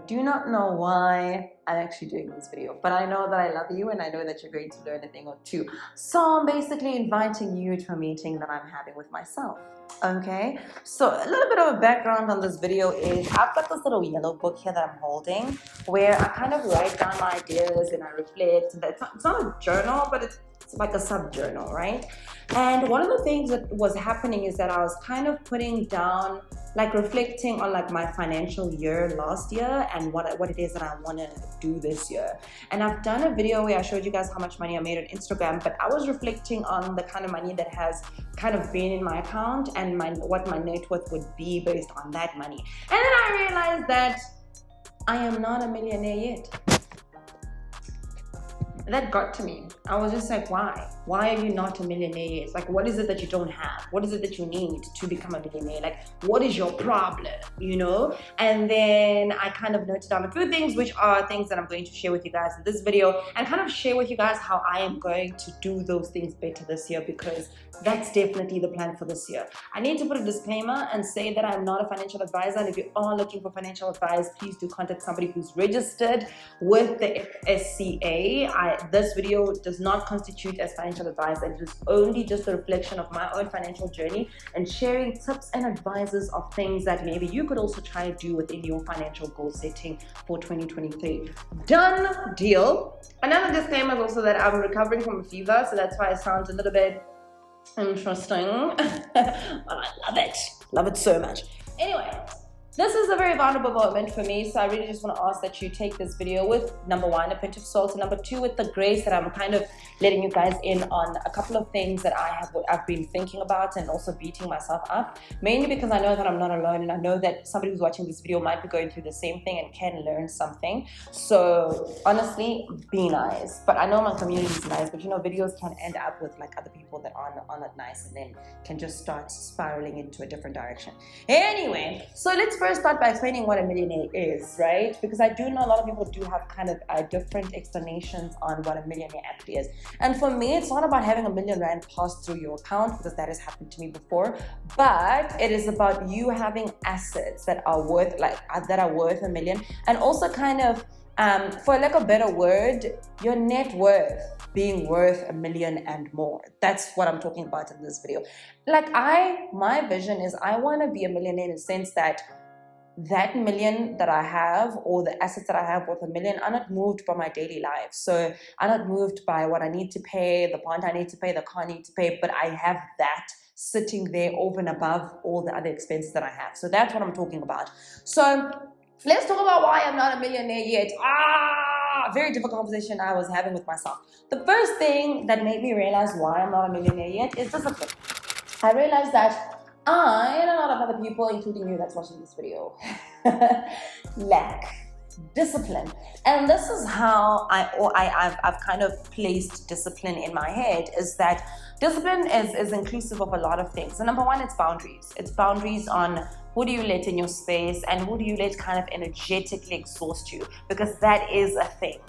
do not know why I'm actually doing this video, but I know that I love you and I know that you're going to learn a thing or two. So I'm basically inviting you to a meeting that I'm having with myself. Okay, so a little bit of a background on this video is I've got this little yellow book here that I'm holding where I kind of write down my ideas and I reflect. And it's not a journal, but it's like a sub-journal, right? And one of the things that was happening is that I was kind of putting down, like reflecting on like my financial year last year and what it is that I want to do this year. And I've done a video where I showed you guys how much money I made on Instagram, but I was reflecting on the kind of money that has kind of been in my account and what my net worth would be based on that money. And then I realized that I am not a millionaire yet. That got to me. I was just like, why? Why are you not a millionaire yet? Like, what is it that you don't have? What is it that you need to become a millionaire? Like, what is your problem, you know? And then I kind of noted down a few things, which are things that I'm going to share with you guys in this video and kind of share with you guys how I am going to do those things better this year, because that's definitely the plan for this year. I need to put a disclaimer and say that I'm not a financial advisor. And if you are looking for financial advice, please do contact somebody who's registered with the FSCA. This video does not constitute as financial advice. It is only just a reflection of my own financial journey and sharing tips and advices of things that maybe you could also try to do within your financial goal setting for 2023. Done deal. Another disclaimer is also that I'm recovering from a fever, so that's why it sounds a little bit interesting. But I love it so much. Anyway, this is a very vulnerable moment for me, so I really just want to ask that you take this video with, number one, a pinch of salt, and number two, with the grace that I'm kind of letting you guys in on a couple of things that I've been thinking about and also beating myself up, mainly because I know that I'm not alone, and I know that somebody who's watching this video might be going through the same thing and can learn something. So honestly, be nice. But I know my community is nice, but you know, videos can end up with like other people that are not nice, and then can just start spiraling into a different direction. Anyway, so let's first start by explaining what a millionaire is, right? Because I do know a lot of people do have kind of different explanations on what a millionaire actually is. And for me, it's not about having $1 million pass through your account, because that has happened to me before, but it is about you having assets that are worth $1 million, and also kind of for lack of a better word, your net worth being worth $1 million and more. That's what I'm talking about in this video. Like my vision is I want to be a millionaire in the sense that that million that I have, or the assets that I have worth $1 million, are not moved by my daily life. So I'm not moved by what I need to pay, the bond I need to pay, the car I need to pay, but I have that sitting there over and above all the other expenses that I have. So that's what I'm talking about. So let's talk about why I'm not a millionaire yet. Very difficult conversation I was having with myself. The first thing that made me realize why I'm not a millionaire yet is discipline. I realized that I and a lot of other people, including you that's watching this video, lack discipline. And this is how I've kind of placed discipline in my head, is that discipline is inclusive of a lot of things. So number one, it's boundaries. It's boundaries on who do you let in your space and who do you let kind of energetically exhaust you, because that is a thing.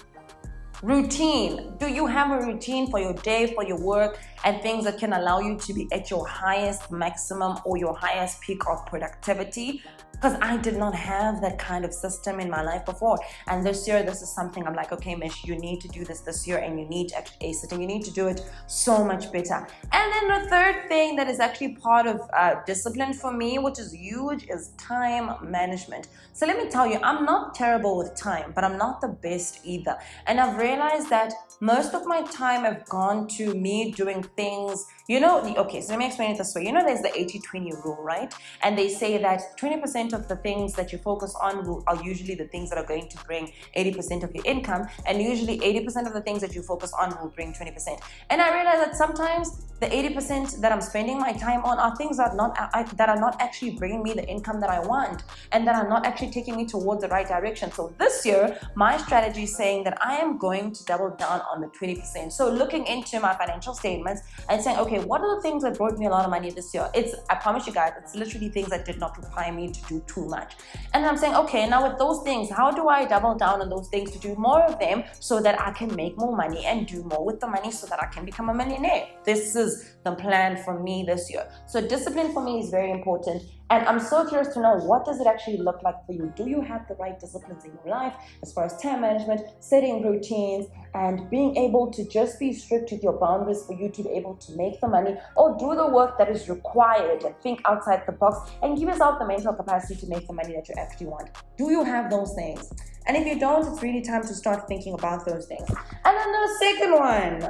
Routine. Do you have a routine for your day, for your work, and things that can allow you to be at your highest maximum or your highest peak of productivity? Because I did not have that kind of system in my life before. And this year, this is something I'm like, okay, Mish, you need to do this year, and you need to actually ace it, and you need to do it so much better. And then the third thing that is actually part of discipline for me, which is huge, is time management. So let me tell you, I'm not terrible with time, but I'm not the best either. And I've realized that most of my time have gone to me doing things, you know, okay, so let me explain it this way. You know, there's the 80-20 rule, right? And they say that 20% of the things that you focus on are usually the things that are going to bring 80% of your income, and usually 80% of the things that you focus on will bring 20%. And I realize that sometimes the 80% that I'm spending my time on are things that are not actually bringing me the income that I want, and that are not actually taking me towards the right direction. So this year, my strategy is saying that I am going to double down on the 20%. So looking into my financial statements and saying, okay, what are the things that brought me a lot of money this year? I promise you guys, it's literally things that did not require me to do too much. And I'm saying, okay, now with those things, how do I double down on those things to do more of them so that I can make more money and do more with the money so that I can become a millionaire? This is the plan for me this year. So discipline for me is very important. And I'm so curious to know, what does it actually look like for you? Do you have the right disciplines in your life as far as time management, setting routines, and being able to just be strict with your boundaries for you to be able to make the money, or do the work that is required and think outside the box and give yourself the mental capacity to make the money that you actually want? Do you have those things? And if you don't, it's really time to start thinking about those things. And then the second one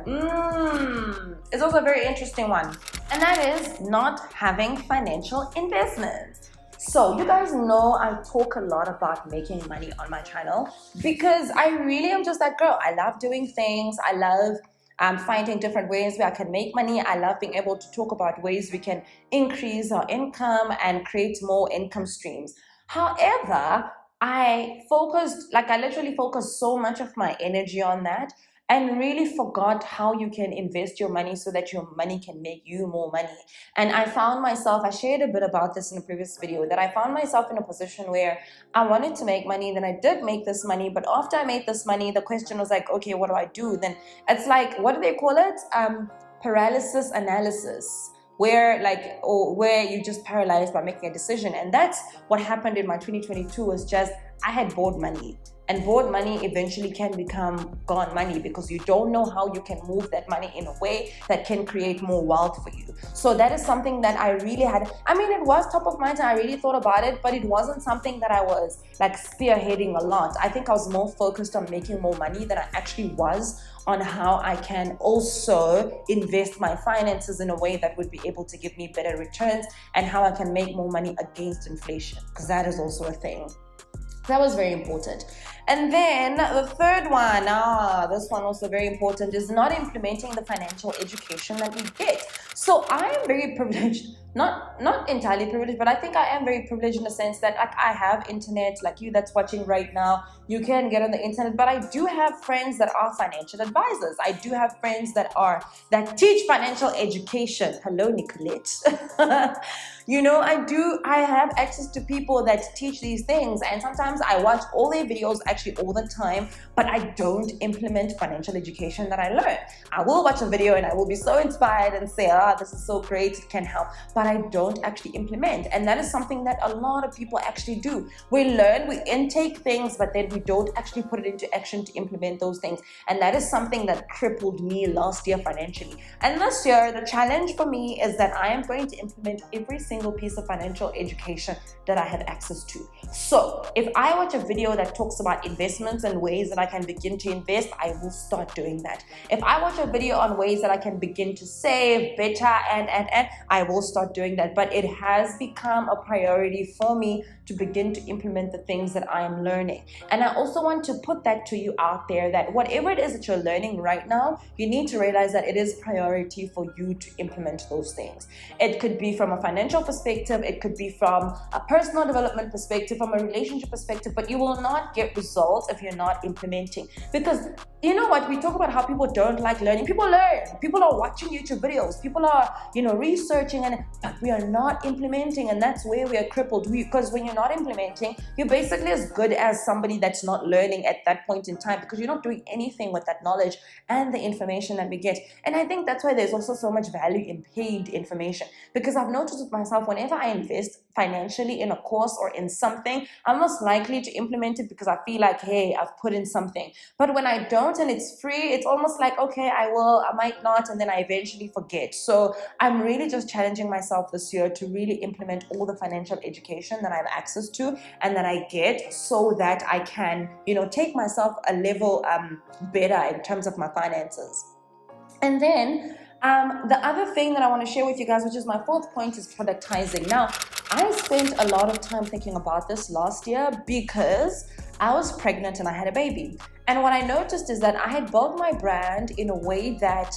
is also a very interesting one, and that is not having financial investments. So you guys know I talk a lot about making money on my channel because I really am just that girl. I love doing things. I love finding different ways where I can make money. I love being able to talk about ways we can increase our income and create more income streams. However, I literally focused so much of my energy on that and really forgot how you can invest your money so that your money can make you more money. And I found myself, I shared a bit about this in a previous video, that I found myself in a position where I wanted to make money, then I did make this money, but after I made this money, the question was like, okay, what do I do? Then it's like, what do they call it? Paralysis analysis. Where you're just paralyzed by making a decision. And that's what happened in my 2022, was just I had borrowed money. And borrowed money eventually can become gone money because you don't know how you can move that money in a way that can create more wealth for you. So that is something that I really had. I mean, it was top of mind and I really thought about it, but it wasn't something that I was like spearheading a lot. I think I was more focused on making more money than I actually was on how I can also invest my finances in a way that would be able to give me better returns, and how I can make more money against inflation, because that is also a thing. That was very important. And then the third one, this one also very important, is not implementing the financial education that we get. So I am very privileged, not entirely privileged, but I think I am very privileged in the sense that I have internet, like you that's watching right now. You can get on the internet, but I do have friends that are financial advisors. I do have friends that teach financial education. Hello, Nicolette. I have access to people that teach these things, and sometimes I watch all their videos actually all the time, but I don't implement financial education that I learn. I will watch a video and I will be so inspired and say, this is so great, it can help, but I don't actually implement. And that is something that a lot of people actually do. We learn, we intake things, but then we don't actually put it into action to implement those things. And that is something that crippled me last year financially. And this year, the challenge for me is that I am going to implement every single piece of financial education that I have access to. So if I watch a video that talks about investments and ways that I can begin to invest, I will start doing that. If I watch a video on ways that I can begin to save better and I will start doing that. But it has become a priority for me to begin to implement the things that I am learning. And I also want to put that to you out there, that whatever it is that you're learning right now, you need to realize that it is priority for you to implement those things. It could be from a financial perspective, it could be from a personal development perspective, from a relationship perspective, but you will not get results if you're not implementing. Because you know what, we talk about how people don't like learning. People learn. People are watching YouTube videos. People are, researching, but we are not implementing, and that's where we are crippled. Because when you're not implementing, you're basically as good as somebody that's not learning at that point in time, because you're not doing anything with that knowledge and the information that we get. And I think that's why there's also so much value in paid information, because I've noticed with myself, whenever I invest financially in a course or in something, I'm most likely to implement it because I feel like, hey, I've put in something. But when I don't and it's free, it's almost like, okay, I will, I might not, and then I eventually forget. So I'm really just challenging myself this year to really implement all the financial education that I have access to and that I get, so that I can, take myself a level better in terms of my finances. And then the other thing that I want to share with you guys, which is my fourth point, is productizing. Now, I spent a lot of time thinking about this last year because I was pregnant and I had a baby. And what I noticed is that I had built my brand in a way that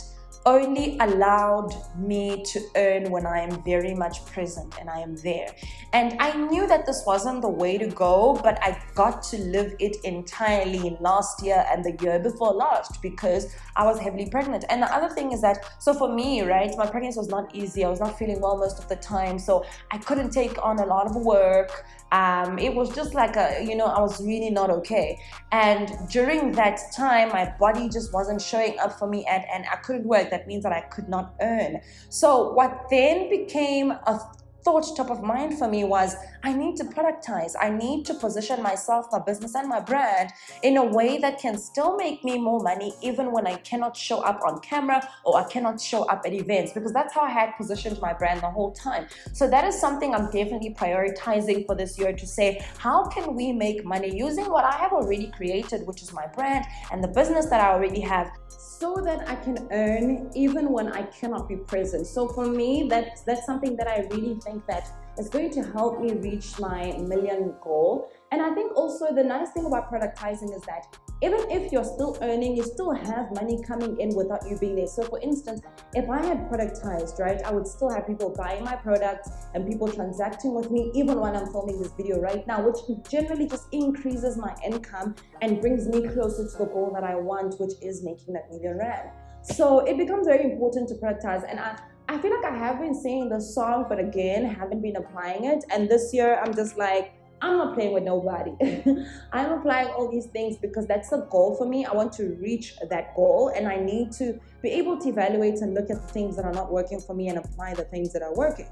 only allowed me to earn when I am very much present and I am there. And I knew that this wasn't the way to go, but I got to live it entirely last year and the year before last because I was heavily pregnant. And the other thing is that, so for me, right, my pregnancy was not easy. I was not feeling well most of the time, so I couldn't take on a lot of work. It was just like I was really not okay. And during that time, my body just wasn't showing up for me and I couldn't work. That means that I could not earn. So what then became thought top of mind for me was, I need to productize. I need to position myself, my business, and my brand in a way that can still make me more money even when I cannot show up on camera or I cannot show up at events, because that's how I had positioned my brand the whole time. So that is something I'm definitely prioritizing for this year, to say, how can we make money using what I have already created, which is my brand and the business that I already have, so that I can earn even when I cannot be present. So for me, that's something that I really think that is going to help me reach my million goal. And I think also the nice thing about productizing is that even if you're still earning, you still have money coming in without you being there. So for instance, if I had productized, right, I would still have people buying my products and people transacting with me even when I'm filming this video right now, which generally just increases my income and brings me closer to the goal that I want, which is making that millionaire. So it becomes very important to productize. And I feel like I have been singing the song, but again, haven't been applying it. And this year, I'm just like, I'm not playing with nobody. I'm applying all these things because that's a goal for me. I want to reach that goal, and I need to be able to evaluate and look at the things that are not working for me and apply the things that are working.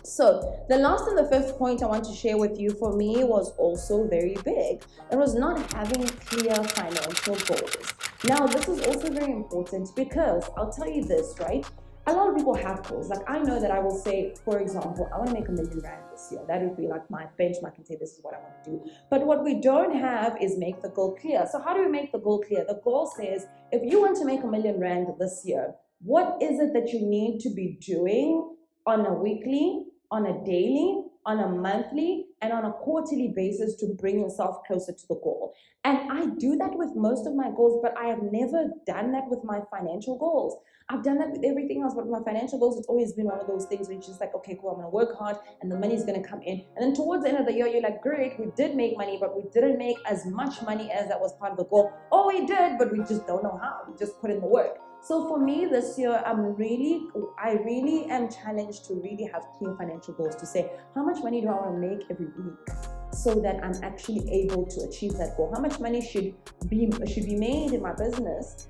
So the last and the fifth point I want to share with you, for me, was also very big. It was not having clear financial goals. Now, this is also very important because I'll tell you this, right? A lot of people have goals. Like, I know that I will say, for example, I want to make $1 million this year. That would be like my benchmark and say, this is what I want to do. But what we don't have is make the goal clear. So how do we make the goal clear? The goal says, if you want to make $1 million this year, what is it that you need to be doing on a weekly, on a daily, on a monthly, and on a quarterly basis to bring yourself closer to the goal? And I do that with most of my goals, but I have never done that with my financial goals. I've done that with everything else, but with my financial goals, it's always been one of those things where it's just like, okay, cool, I'm going to work hard and the money is going to come in. And then towards the end of the year, you're like, great, we did make money, but we didn't make as much money as that was part of the goal. Or we did, but we just don't know how. We just put in the work. So for me this year, I really am challenged to really have clear financial goals, to say, how much money do I want to make every week, so that I'm actually able to achieve that goal? How much money should be made in my business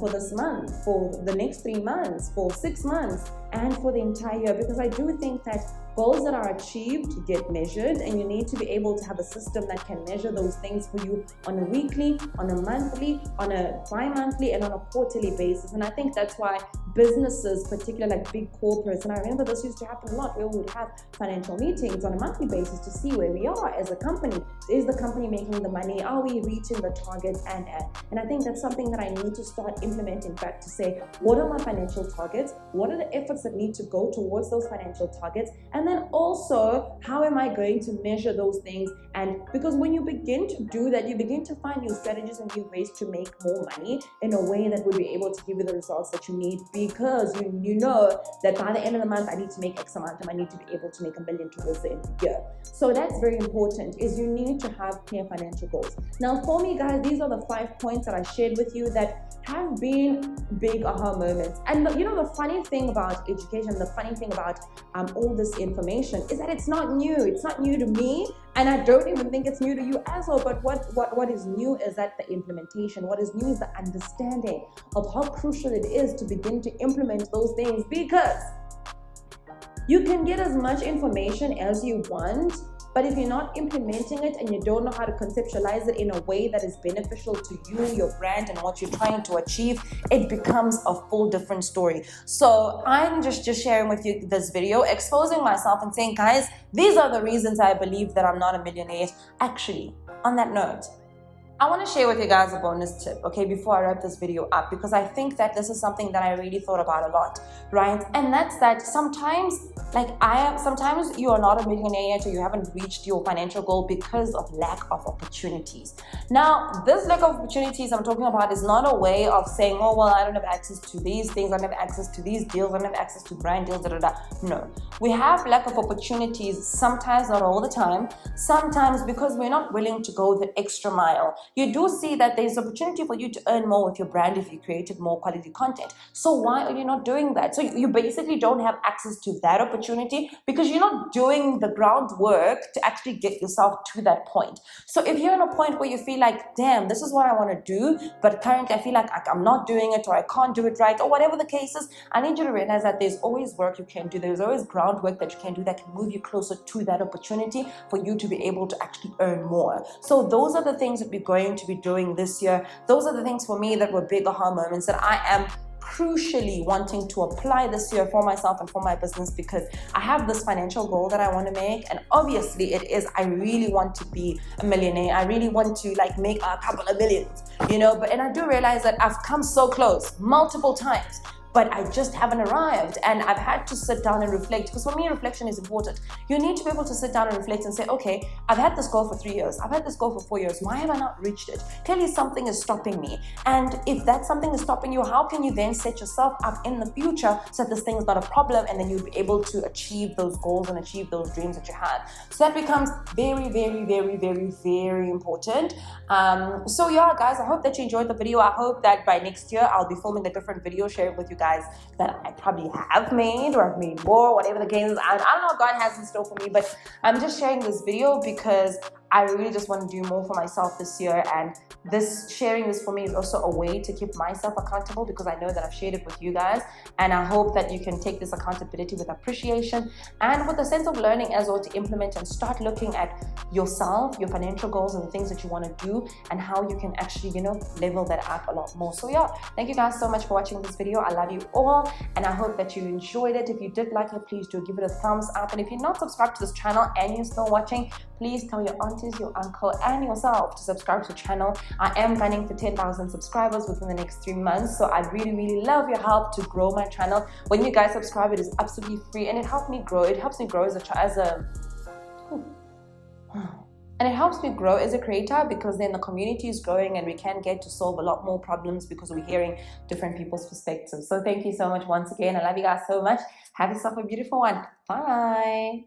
for this month, for the next 3 months, for 6 months, and for the entire year? Because I do think that goals that are achieved get measured, and you need to be able to have a system that can measure those things for you on a weekly, on a monthly, on a bi-monthly, and on a quarterly basis. And I think that's why businesses, particularly like big corporates, and I remember this used to happen a lot, where we would have financial meetings on a monthly basis to see where we are as a company. Is the company making the money? Are we reaching the targets? And I think that's something that I need to start implementing back, to say, what are my financial targets? What are the efforts that need to go towards those financial targets? And then also, how am I going to measure those things? And because when you begin to do that, you begin to find new strategies and new ways to make more money in a way that will be able to give you the results that you need, because you know that by the end of the month, I need to make X amount, and I need to be able to make $1 million towards the end of the year. So that's very important, is you need to have clear financial goals. Now for me, guys, these are the 5 points that I shared with you that have been big aha moments. And you know, the funny thing about education, the funny thing about all this information, is that it's not new. It's not new to me, and I don't even think it's new to you as well. But what is new is that the implementation. What is new is the understanding of how crucial it is to begin to implement those things, because you can get as much information as you want, but if you're not implementing it and you don't know how to conceptualize it in a way that is beneficial to you, your brand, and what you're trying to achieve, it becomes a full different story. So I'm just sharing with you this video, exposing myself and saying, guys, these are the reasons I believe that I'm not a millionaire. Actually, on that note, I want to share with you guys a bonus tip, okay, before I wrap this video up, because I think that this is something that I really thought about a lot, right? And that's that sometimes, sometimes you are not a millionaire yet, or you haven't reached your financial goal because of lack of opportunities. Now, this lack of opportunities I'm talking about is not a way of saying, oh, well, I don't have access to these things, I don't have access to these deals, I don't have access to brand deals, No, we have lack of opportunities sometimes, not all the time, sometimes because we're not willing to go the extra mile. You do see that there's opportunity for you to earn more with your brand if you created more quality content. So why are you not doing that? So you basically don't have access to that opportunity because you're not doing the groundwork to actually get yourself to that point. So if you're in a point where you feel feel like, damn, this is what I want to do, but currently I feel like I'm not doing it, or I can't do it right, or whatever the case is, I need you to realize that there's always work you can do. There's always groundwork that you can do that can move you closer to that opportunity for you to be able to actually earn more. So those are the things that we're going to be doing this year. Those are the things for me that were big aha moments that I am crucially wanting to apply this year for myself and for my business, because I have this financial goal that I want to make, and obviously it is, I really want to be a millionaire. I really want to like make a couple of millions, you know, and I do realize that I've come so close multiple times, but I just haven't arrived, and I've had to sit down and reflect, because for me reflection is important. You need to be able to sit down and reflect and say, okay, I've had this goal for 3 years, I've had this goal for 4 years, why have I not reached it? Clearly something is stopping me, and if that something is stopping you, how can you then set yourself up in the future so that this thing is not a problem, and then you'll be able to achieve those goals and achieve those dreams that you have. So that becomes very, very, very, very, very important. So yeah, guys, I hope that you enjoyed the video. I hope that by next year I'll be filming a different video, sharing with you guys that I probably have made, or I've made more, whatever the case is. I don't know what God has in store for me, but I'm just sharing this video because I really just want to do more for myself this year, and sharing this for me is also a way to keep myself accountable, because I know that I've shared it with you guys, and I hope that you can take this accountability with appreciation and with a sense of learning as well, to implement and start looking at yourself, your financial goals, and the things that you want to do, and how you can actually, you know, level that up a lot more. So yeah, thank you guys so much for watching this video. I love you all, and I hope that you enjoyed it. If you did like it, please do give it a thumbs up, and if you're not subscribed to this channel and you're still watching, please tell your aunties, your uncle, and yourself to subscribe to the channel. I am gunning for 10,000 subscribers within the next 3 months, so I'd really, really love your help to grow my channel. When you guys subscribe, it is absolutely free, and it helps me grow. It helps me grow and it helps me grow as a creator, because then the community is growing and we can get to solve a lot more problems because we're hearing different people's perspectives. So thank you so much once again. I love you guys so much. Have yourself a beautiful one. Bye.